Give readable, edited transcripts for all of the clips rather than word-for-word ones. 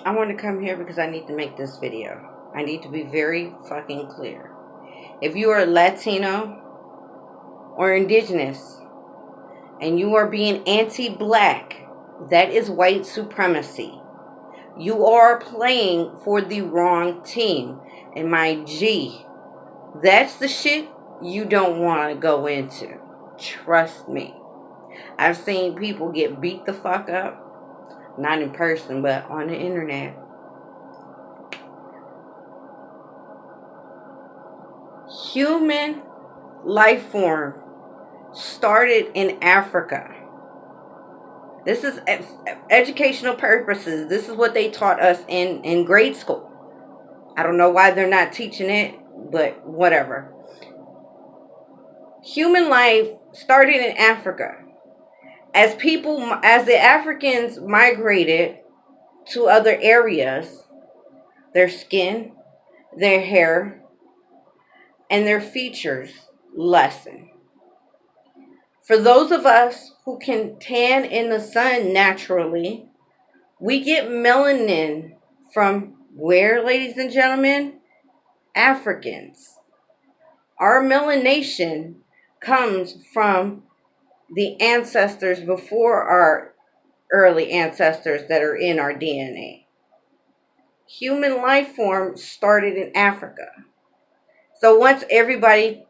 I want to come here because I need to make this video. I need to be very fucking clear. If you are Latino or indigenous and you are being anti-black, that is white supremacy. You are playing for the wrong team. And my G, that's the shit you don't want to go into. Trust me. I've seen people get beat the fuck up. Not in person, but on the internet. Human life form started in Africa. This is educational purposes. This is what they taught us in grade school. I don't know why they're not teaching it, but whatever. Human life started in Africa. As the Africans migrated to other areas, their skin, their hair, and their features lessen. For those of us who can tan in the sun naturally, we get melanin from where, ladies and gentlemen? Africans. Our melanation comes from the ancestors before our early ancestors that are in our DNA. Human life form started in Africa. So once everybody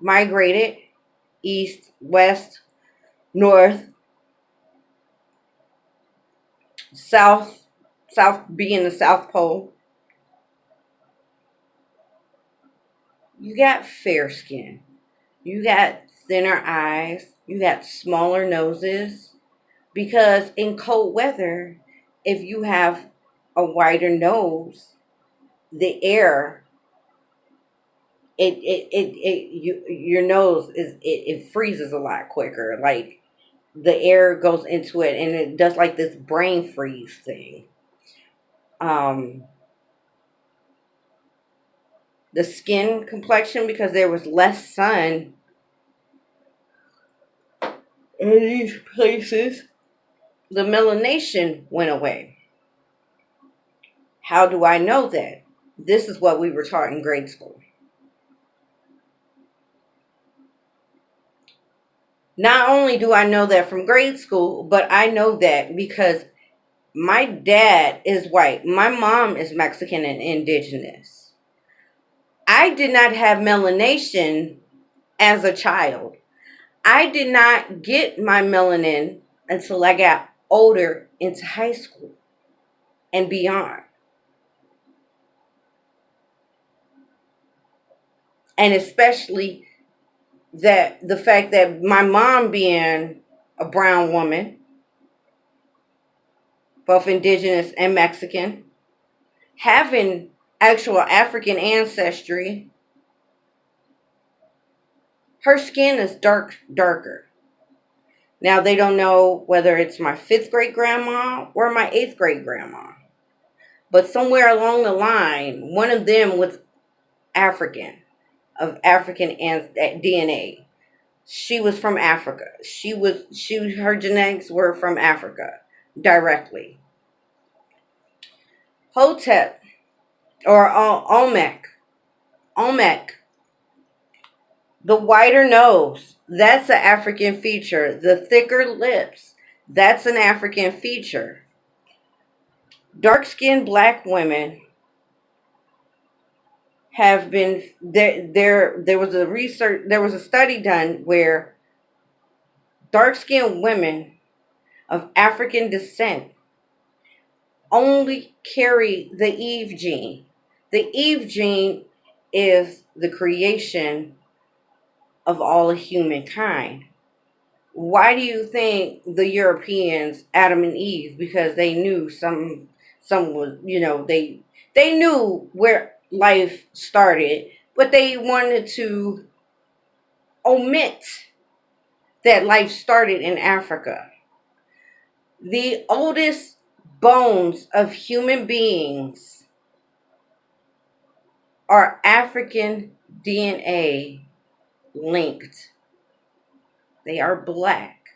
migrated east, west, north, south, south being the South Pole, you got fair skin. You got thinner eyes. You got smaller noses. Because in cold weather, if you have a wider nose, the air, your nose it freezes a lot quicker. Like the air goes into it and it does like this brain freeze thing. The skin complexion, because there was less sun in these places, the melanation went away. How do I know that? This is what we were taught in grade school. Not only do I know that from grade school, but I know that because my dad is white. My mom is Mexican and indigenous. I did not have melanation as a child. I did not get my melanin until I got older into high school and beyond. And especially that the fact that my mom being a brown woman, both indigenous and Mexican, having actual African ancestry, her skin is darker. Now they don't know whether it's my 5th grade grandma or my 8th grade grandma. But somewhere along the line, one of them was African, of African DNA. She was from Africa. Her genetics were from Africa directly. Hotep or Olmec, the wider nose, that's an African feature. The thicker lips, that's an African feature. Dark-skinned black women have been there was a study done where dark-skinned women of African descent only carry the Eve gene. The Eve gene is the creation of all of humankind. Why do you think the Europeans, Adam and Eve, because they knew some was, they knew where life started, but they wanted to omit that life started in Africa. The oldest bones of human beings are African DNA linked. They are black.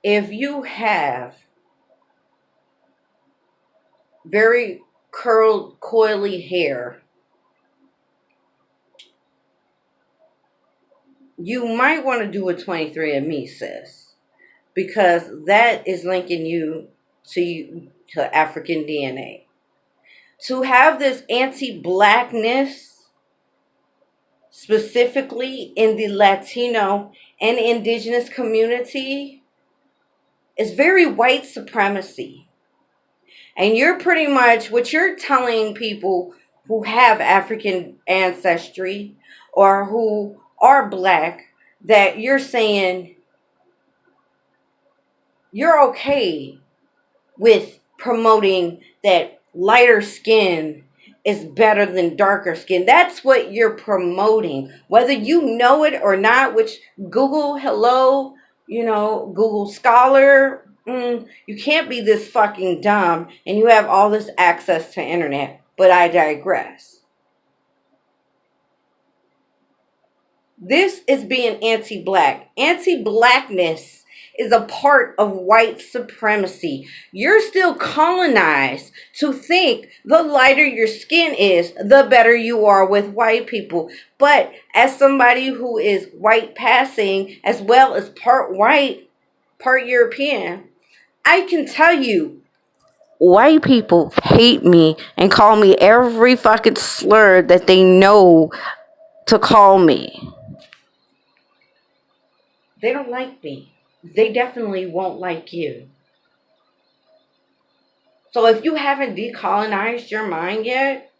If you have very curled, coily hair, you might want to do a 23andMe, sis, because that is linking you to African DNA. To have this anti-blackness, specifically in the Latino and indigenous community, is very white supremacy. And you're pretty much, what you're telling people who have African ancestry or who are black, that you're saying you're okay with promoting that lighter skin is better than darker skin. That's what you're promoting, whether you know it or not, which Google, hello, Google Scholar. You can't be this fucking dumb and you have all this access to internet. But I digress. This is being anti-black. Anti-blackness is a part of white supremacy. You're still colonized to think the lighter your skin is, the better you are with white people. But as somebody who is white passing, as well as part white, part European, I can tell you, white people hate me and call me every fucking slur that they know to call me. They don't like me. They definitely won't like you. So if you haven't decolonized your mind yet,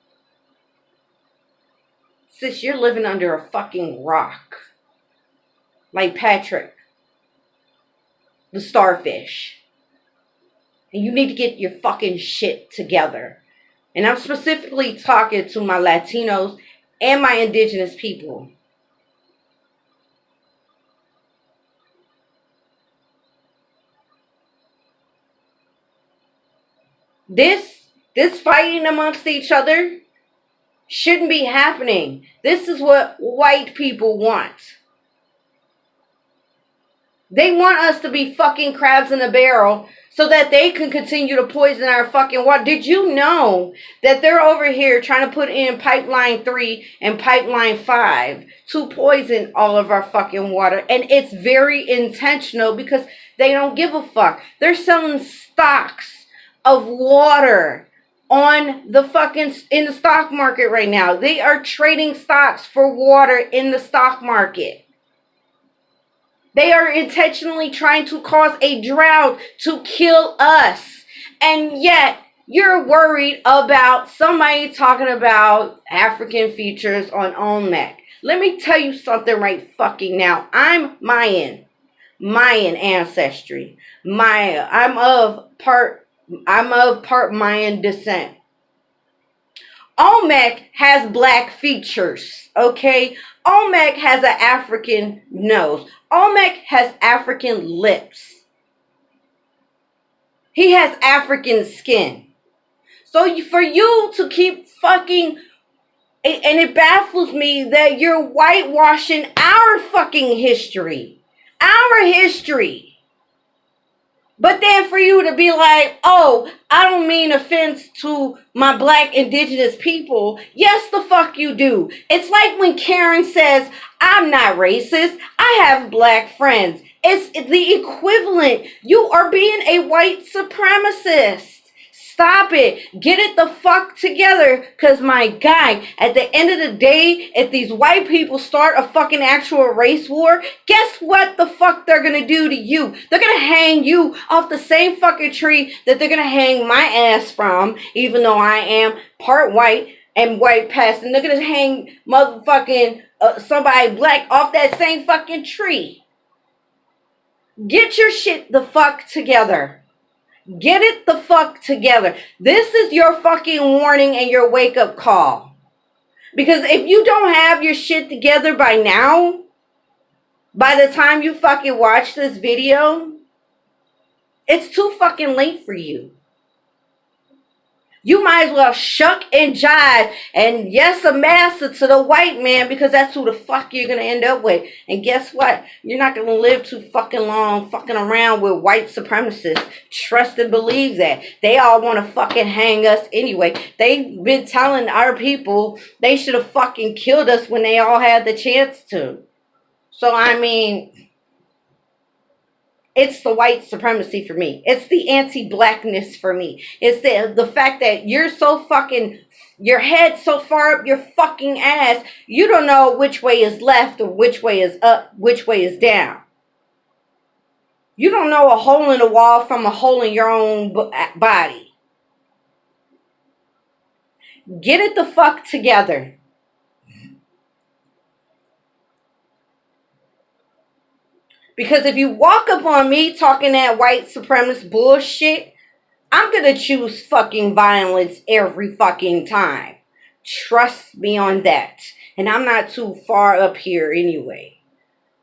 sis, you're living under a fucking rock. Like Patrick, the starfish. And you need to get your fucking shit together. And I'm specifically talking to my Latinos and my indigenous people. This fighting amongst each other shouldn't be happening. This is what white people want. They want us to be fucking crabs in a barrel so that they can continue to poison our fucking water. Did you know that they're over here trying to put in pipeline 3 and pipeline 5 to poison all of our fucking water? And it's very intentional because they don't give a fuck. They're selling stocks of water on the fucking in the stock market right now. They are trading stocks for water in the stock market. They are intentionally trying to cause a drought to kill us. And yet, you're worried about somebody talking about African features on Olmec. Let me tell you something right fucking now. I'm Mayan ancestry. Maya. I'm of part Mayan descent. Olmec has black features, okay? Olmec has an African nose. Olmec has African lips. He has African skin. So for you to keep fucking, and it baffles me that you're whitewashing our fucking history. Our history. But then for you to be like, oh, I don't mean offense to my black indigenous people. Yes, the fuck you do. It's like when Karen says, I'm not racist. I have black friends. It's the equivalent. You are being a white supremacist. Stop it. Get it the fuck together. Because my guy, at the end of the day, if these white people start a fucking actual race war, guess what the fuck they're going to do to you? They're going to hang you off the same fucking tree that they're going to hang my ass from, even though I am part white and white passing. They're going to hang motherfucking somebody black off that same fucking tree. Get your shit the fuck together. Get it the fuck together. This is your fucking warning and your wake-up call. Because if you don't have your shit together by now, by the time you fucking watch this video, it's too fucking late for you. You might as well shuck and jive and yes, a master to the white man because that's who the fuck you're gonna end up with. And guess what? You're not gonna live too fucking long fucking around with white supremacists. Trust and believe that. They all wanna fucking hang us anyway. They've been telling our people they should have fucking killed us when they all had the chance to. So I mean, it's the white supremacy for me. It's the anti-blackness for me. It's the fact that you're so fucking, your head so far up your fucking ass, you don't know which way is left or which way is up, which way is down. You don't know a hole in the wall from a hole in your own body. Get it the fuck together. Because if you walk up on me talking that white supremacist bullshit, I'm gonna choose fucking violence every fucking time. Trust me on that. And I'm not too far up here anyway.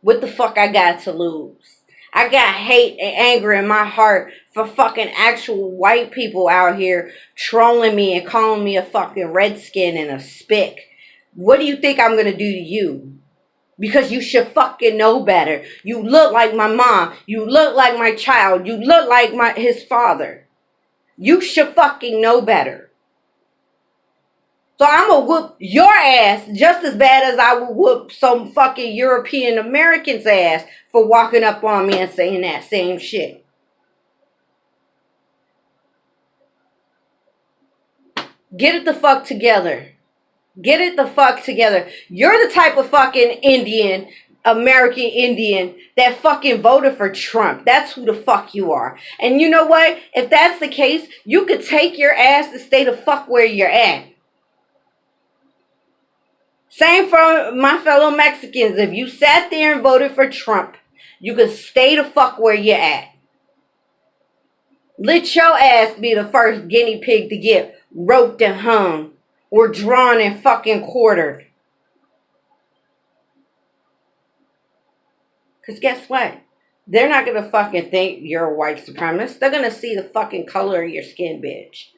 What the fuck I got to lose? I got hate and anger in my heart for fucking actual white people out here trolling me and calling me a fucking redskin and a spick. What do you think I'm gonna do to you? Because you should fucking know better. You look like my mom. You look like my child. You look like his father. You should fucking know better. So I'm gonna whoop your ass just as bad as I would whoop some fucking European American's ass for walking up on me and saying that same shit. Get it the fuck together. Get it the fuck together. You're the type of fucking Indian, American Indian, that fucking voted for Trump. That's who the fuck you are. And you know what? If that's the case, you could take your ass and stay the fuck where you're at. Same for my fellow Mexicans. If you sat there and voted for Trump, you could stay the fuck where you're at. Let your ass be the first guinea pig to get roped and hung or drawn and fucking quartered. Because guess what? They're not going to fucking think you're a white supremacist. They're going to see the fucking color of your skin, bitch.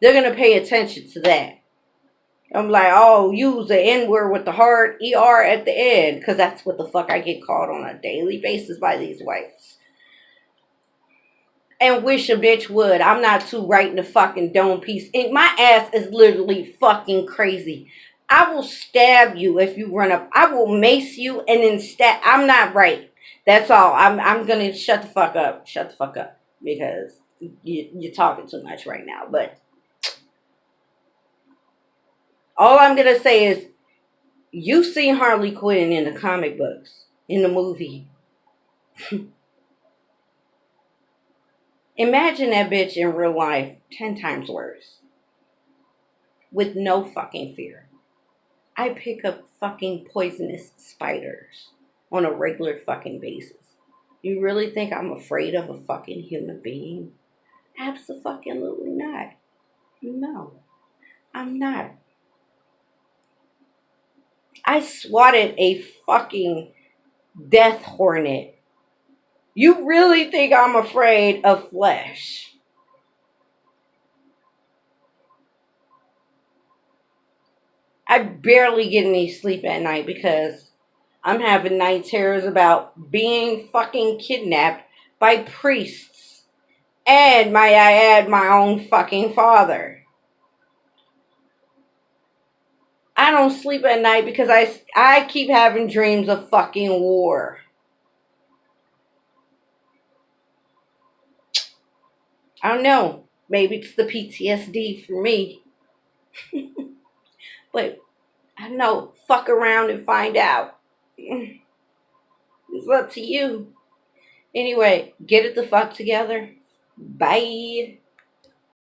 They're going to pay attention to that. I'm like, oh, use the N-word with the hard ER at the end. Because that's what the fuck I get called on a daily basis by these whites. And wish a bitch would. I'm not too right in the fucking dome piece. And my ass is literally fucking crazy. I will stab you if you run up. I will mace you and then stab. I'm not right. That's all. I'm going to shut the fuck up. Shut the fuck up. Because you're talking too much right now. But all I'm going to say is, you've seen Harley Quinn in the comic books, in the movie. Imagine that bitch in real life 10 times worse. With no fucking fear. I pick up fucking poisonous spiders on a regular fucking basis. You really think I'm afraid of a fucking human being? Abso-fucking-lutely not. No, I'm not. I swatted a fucking death hornet. You really think I'm afraid of flesh? I barely get any sleep at night because I'm having night terrors about being fucking kidnapped by priests. And might I add, my own fucking father. I don't sleep at night because I keep having dreams of fucking war. I don't know. Maybe it's the PTSD for me. But I don't know. Fuck around and find out. It's up to you. Anyway, get it the fuck together. Bye.